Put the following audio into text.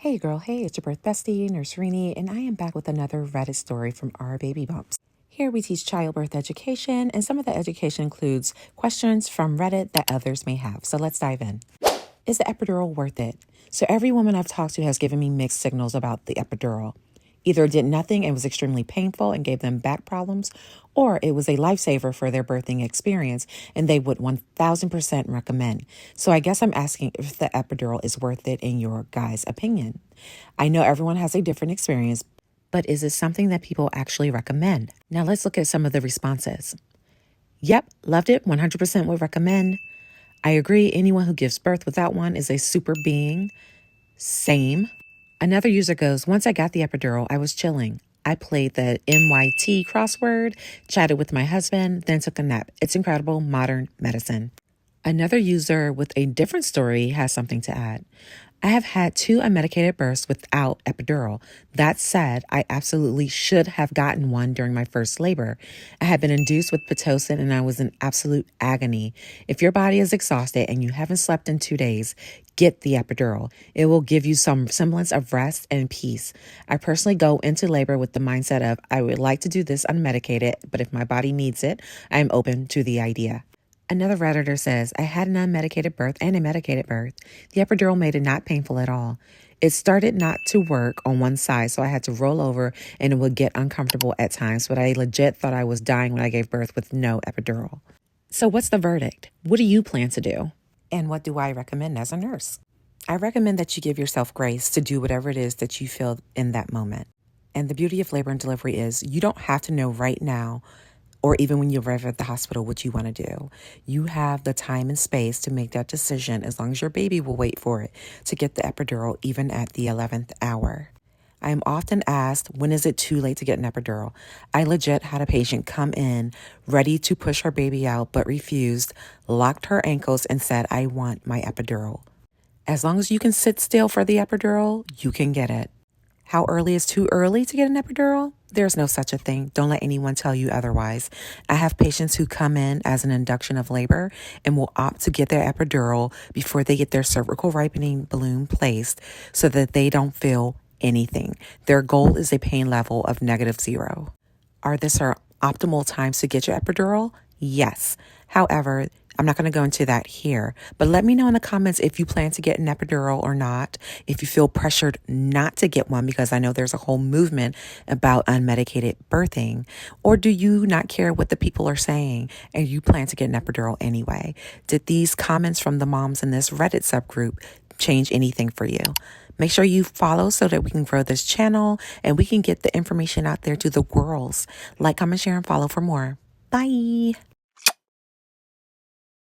Hey girl, hey, it's your birth bestie, Nurse Rini, and I am back with another Reddit story from our baby bumps. Here we teach childbirth education, and some of the education includes questions from Reddit that others may have. So let's dive in. Is the epidural worth it? So every woman I've talked to has given me mixed signals about the epidural. Either it did nothing and was extremely painful and gave them back problems, or it was a lifesaver for their birthing experience and they would 1000% recommend. So I guess I'm asking if the epidural is worth it in your guys' opinion. I know everyone has a different experience, but is it something that people actually recommend? Now let's look at some of the responses. Yep, loved it, 100% would recommend. I agree, anyone who gives birth without one is a super being. Same. Another user goes, once I got the epidural, I was chilling. I played the NYT crossword, chatted with my husband, then took a nap. It's incredible modern medicine. Another user with a different story has something to add. I have had 2 unmedicated births without epidural. That said, I absolutely should have gotten one during my first labor. I had been induced with Pitocin and I was in absolute agony. If your body is exhausted and you haven't slept in 2 days, get the epidural. It will give you some semblance of rest and peace. I personally go into labor with the mindset of, I would like to do this unmedicated, but if my body needs it, I am open to the idea. Another Redditor says, I had an unmedicated birth and a medicated birth. The epidural made it not painful at all. It started not to work on one side, so I had to roll over and it would get uncomfortable at times, but I legit thought I was dying when I gave birth with no epidural. So what's the verdict? What do you plan to do? And what do I recommend as a nurse? I recommend that you give yourself grace to do whatever it is that you feel in that moment. And the beauty of labor and delivery is you don't have to know right now or even when you arrive at the hospital, what you want to do. You have the time and space to make that decision as long as your baby will wait for it to get the epidural even at the 11th hour. I am often asked, when is it too late to get an epidural? I legit had a patient come in ready to push her baby out but refused, locked her ankles and said, I want my epidural. As long as you can sit still for the epidural, you can get it. How early is too early to get an epidural? There's no such a thing. Don't let anyone tell you otherwise. I have patients who come in as an induction of labor and will opt to get their epidural before they get their cervical ripening balloon placed so that they don't feel anything. Their goal is a pain level of -0. Are this our optimal times to get your epidural? Yes. However, I'm not going to go into that here, but let me know in the comments if you plan to get an epidural or not, if you feel pressured not to get one, because I know there's a whole movement about unmedicated birthing, or do you not care what the people are saying and you plan to get an epidural anyway? Did these comments from the moms in this Reddit subgroup change anything for you? Make sure you follow so that we can grow this channel and we can get the information out there to the worlds. Like, comment, share, and follow for more. Bye.